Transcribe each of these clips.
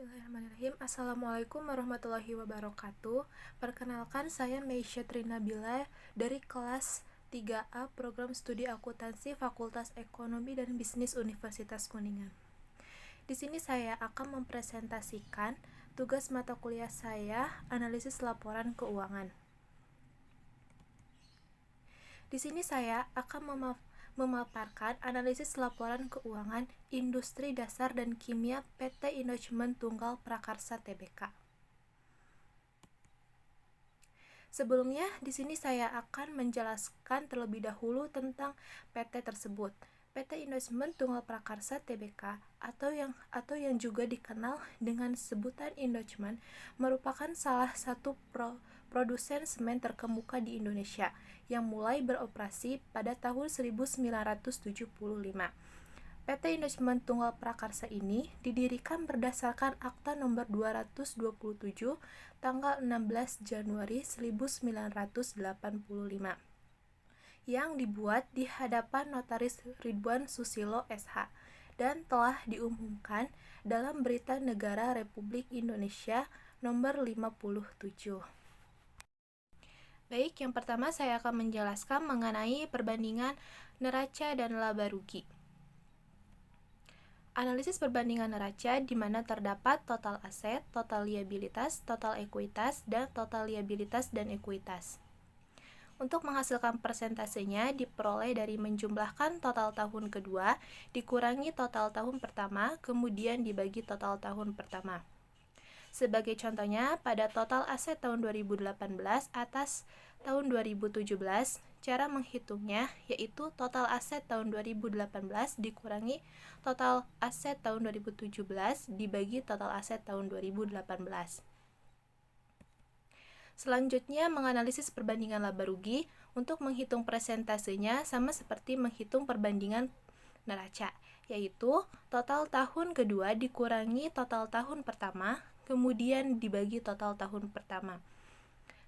Bismillahirrahmanirrahim. Assalamualaikum warahmatullahi wabarakatuh. Perkenalkan, saya Meisya Trinabila dari kelas 3A Program Studi Akuntansi Fakultas Ekonomi dan Bisnis Universitas Kuningan. Di sini saya akan mempresentasikan tugas mata kuliah saya, analisis laporan keuangan. Di sini saya akan memaparkan analisis laporan keuangan industri dasar dan kimia PT Indocument Tunggal Prakarsa Tbk. Sebelumnya, di sini saya akan menjelaskan terlebih dahulu tentang PT tersebut. PT Indocument Tunggal Prakarsa Tbk atau yang juga dikenal dengan sebutan Indocument merupakan salah satu produsen semen terkemuka di Indonesia yang mulai beroperasi pada tahun 1975. PT Indocument Tunggal Prakarsa ini didirikan berdasarkan Akta Nomor 227 tanggal 16 Januari 1985 yang dibuat di hadapan Notaris Ridwan Susilo SH dan telah diumumkan dalam Berita Negara Republik Indonesia Nomor 57. Baik, yang pertama saya akan menjelaskan mengenai perbandingan neraca dan laba rugi. Analisis perbandingan neraca di mana terdapat total aset, total liabilitas, total ekuitas, dan total liabilitas dan ekuitas. Untuk menghasilkan persentasenya diperoleh dari menjumlahkan total tahun kedua dikurangi total tahun pertama, kemudian dibagi total tahun pertama. Sebagai contohnya, pada total aset tahun 2018 atas tahun 2017, cara menghitungnya yaitu total aset tahun 2018 dikurangi total aset tahun 2017 dibagi total aset tahun 2018. Selanjutnya, menganalisis perbandingan laba rugi. Untuk menghitung persentasenya sama seperti menghitung perbandingan neraca, yaitu total tahun kedua dikurangi total tahun pertama, kemudian dibagi total tahun pertama.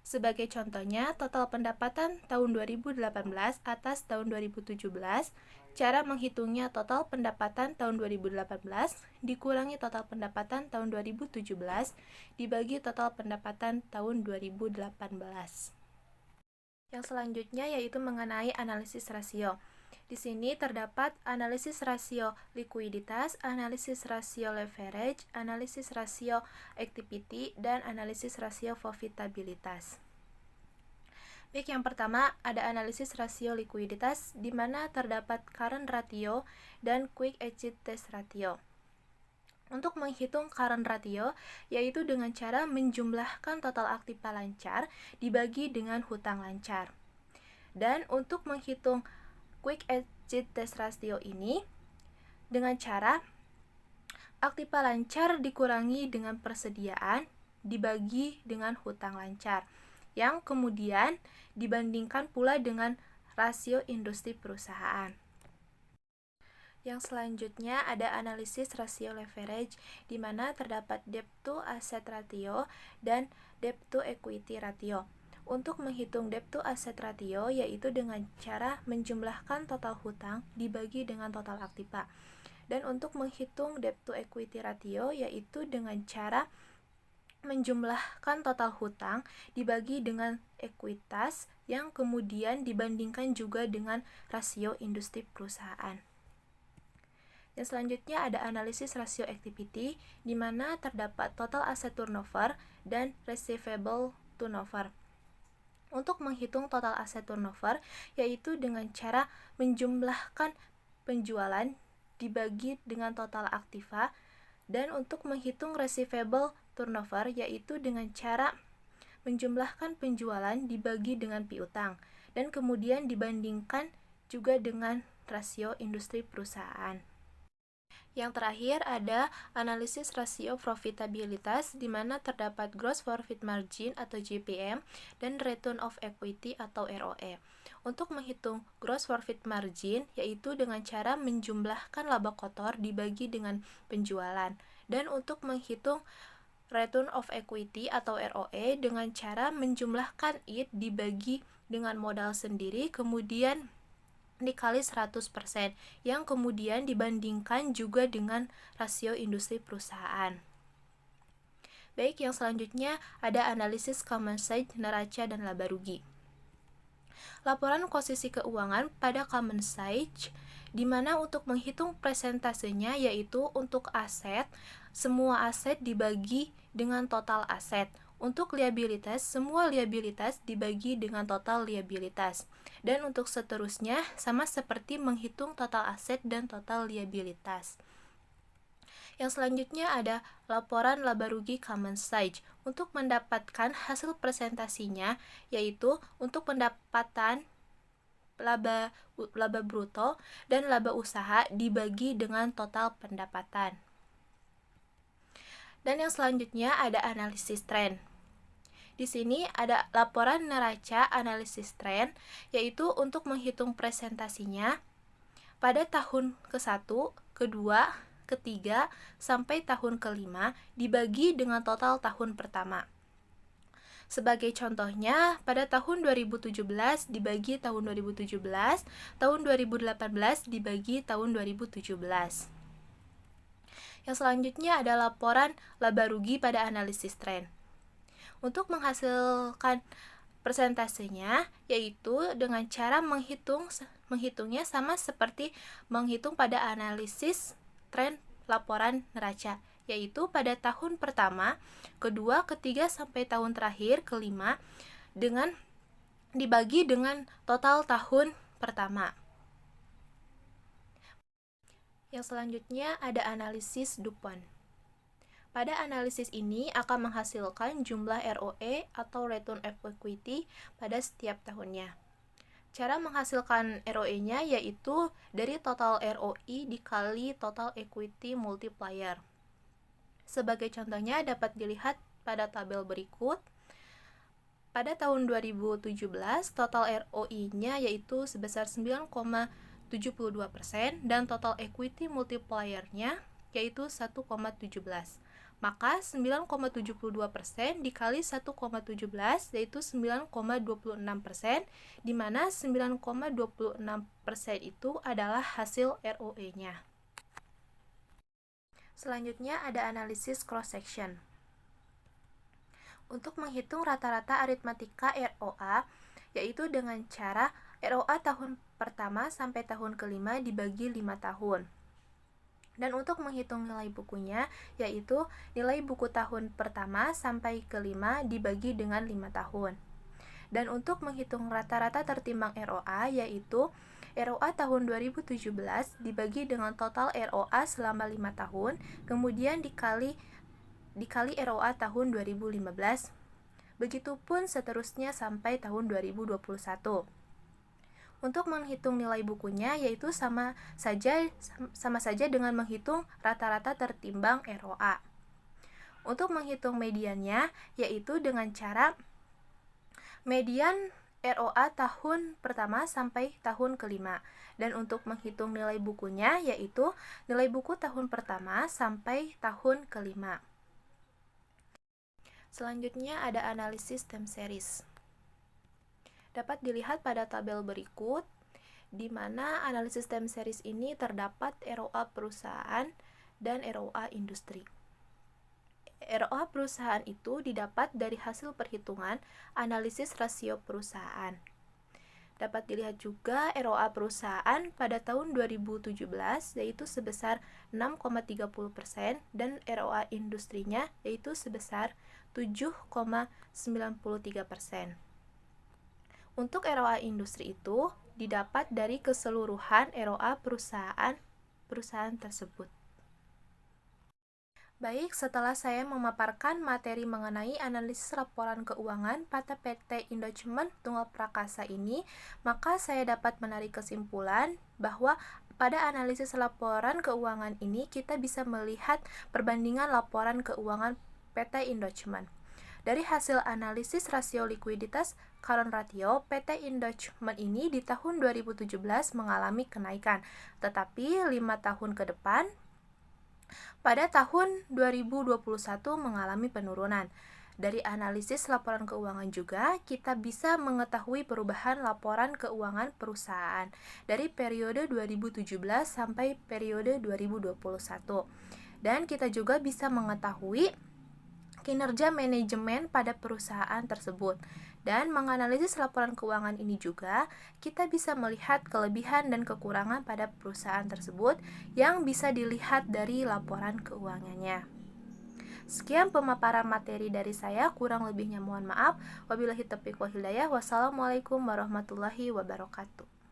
Sebagai contohnya, total pendapatan tahun 2018 atas tahun 2017, cara menghitungnya total pendapatan tahun 2018 dikurangi total pendapatan tahun 2017 dibagi total pendapatan tahun 2018. Yang selanjutnya yaitu mengenai analisis rasio. Di sini terdapat analisis rasio likuiditas, analisis rasio leverage, analisis rasio activity, dan analisis rasio profitabilitas. Baik, yang pertama ada analisis rasio likuiditas di mana terdapat current ratio dan quick exit test ratio. Untuk menghitung current ratio yaitu dengan cara menjumlahkan total aktiva lancar dibagi dengan hutang lancar. Dan untuk menghitung quick exit test ratio ini dengan cara aktiva lancar dikurangi dengan persediaan dibagi dengan hutang lancar, yang kemudian dibandingkan pula dengan rasio industri perusahaan. Yang selanjutnya ada analisis rasio leverage di mana terdapat debt to asset ratio dan debt to equity ratio. Untuk menghitung debt to asset ratio yaitu dengan cara menjumlahkan total hutang dibagi dengan total aktiva. Dan untuk menghitung debt to equity ratio yaitu dengan cara menjumlahkan total hutang dibagi dengan ekuitas yang kemudian dibandingkan juga dengan rasio industri perusahaan. Yang selanjutnya ada analisis rasio activity di mana terdapat total asset turnover dan receivable turnover. Untuk menghitung total asset turnover yaitu dengan cara menjumlahkan penjualan dibagi dengan total aktiva, dan untuk menghitung receivable turnover yaitu dengan cara menjumlahkan penjualan dibagi dengan piutang dan kemudian dibandingkan juga dengan rasio industri perusahaan. Yang terakhir ada analisis rasio profitabilitas di mana terdapat gross profit margin atau GPM dan return of equity atau ROE. Untuk menghitung gross profit margin yaitu dengan cara menjumlahkan laba kotor dibagi dengan penjualan, dan untuk menghitung return of equity atau ROE dengan cara menjumlahkan IT dibagi dengan modal sendiri kemudian dikali 100% yang kemudian dibandingkan juga dengan rasio industri perusahaan. Baik, yang selanjutnya ada analisis common size, neraca, dan laba rugi. Laporan posisi keuangan pada common size, di mana untuk menghitung presentasenya yaitu untuk aset, semua aset dibagi dengan total aset. Untuk liabilitas, semua liabilitas dibagi dengan total liabilitas. Dan untuk seterusnya, sama seperti menghitung total aset dan total liabilitas. Yang selanjutnya ada laporan laba rugi common size. Untuk mendapatkan hasil presentasinya, yaitu untuk pendapatan laba bruto dan laba usaha dibagi dengan total pendapatan. Dan yang selanjutnya ada analisis tren. Di sini ada laporan neraca analisis tren, yaitu untuk menghitung presentasinya pada tahun ke-1, kedua, ketiga, sampai tahun ke-5 dibagi dengan total tahun pertama. Sebagai contohnya, pada tahun 2017 dibagi tahun 2017, tahun 2018 dibagi tahun 2017. Yang selanjutnya ada laporan laba rugi pada analisis tren. Untuk menghasilkan persentasenya, yaitu dengan cara menghitungnya sama seperti menghitung pada analisis tren laporan neraca, yaitu pada tahun pertama, kedua, ketiga, sampai tahun terakhir, kelima, dengan dibagi dengan total tahun pertama. Yang selanjutnya ada analisis DuPont. Pada analisis ini akan menghasilkan jumlah ROE atau Return of Equity pada setiap tahunnya. Cara menghasilkan ROE-nya yaitu dari total ROI dikali total equity multiplier. Sebagai contohnya dapat dilihat pada tabel berikut. Pada tahun 2017, total ROI-nya yaitu sebesar 9,72% dan total equity multiplier-nya yaitu 1,17. Maka 9,72% dikali 1,17 yaitu 9,26%, di mana 9,26% itu adalah hasil ROE-nya. Selanjutnya ada analisis cross section. Untuk menghitung rata-rata aritmatika ROA, yaitu dengan cara ROA tahun pertama sampai tahun kelima dibagi 5 tahun. Dan untuk menghitung nilai bukunya, yaitu nilai buku tahun pertama sampai kelima dibagi dengan 5 tahun. Dan untuk menghitung rata-rata tertimbang ROA, yaitu ROA tahun 2017 dibagi dengan total ROA selama 5 tahun, kemudian dikali ROA tahun 2015. Begitupun seterusnya sampai tahun 2021. Untuk menghitung nilai bukunya yaitu sama saja dengan menghitung rata-rata tertimbang ROA. Untuk menghitung mediannya yaitu dengan cara median ROA tahun pertama sampai tahun kelima. Dan untuk menghitung nilai bukunya yaitu nilai buku tahun pertama sampai tahun kelima. Selanjutnya ada analisis time series. Dapat dilihat pada tabel berikut, di mana analisis time series ini terdapat ROA perusahaan dan ROA industri. ROA perusahaan itu didapat dari hasil perhitungan analisis rasio perusahaan. Dapat dilihat juga ROA perusahaan pada tahun 2017 yaitu sebesar 6,30% dan ROA industrinya yaitu sebesar 7,93%. Untuk ROA industri itu didapat dari keseluruhan ROA perusahaan tersebut. Baik, setelah saya memaparkan materi mengenai analisis laporan keuangan pada PT Indochement Tunggal Prakasa ini, maka saya dapat menarik kesimpulan bahwa pada analisis laporan keuangan ini kita bisa melihat perbandingan laporan keuangan PT Indochement. Dari hasil analisis rasio likuiditas current ratio, PT Indochement ini di tahun 2017 mengalami kenaikan, tetapi 5 tahun ke depan, pada tahun 2021 mengalami penurunan. Dari analisis laporan keuangan juga, kita bisa mengetahui perubahan laporan keuangan perusahaan dari periode 2017 sampai periode 2021. Dan kita juga bisa mengetahui kinerja manajemen pada perusahaan tersebut. Dan menganalisis laporan keuangan ini juga, kita bisa melihat kelebihan dan kekurangan pada perusahaan tersebut yang bisa dilihat dari laporan keuangannya. Sekian pemaparan materi dari saya, kurang lebihnya mohon maaf. Wabillahi taufiq wal hidayah. Wassalamualaikum warahmatullahi wabarakatuh.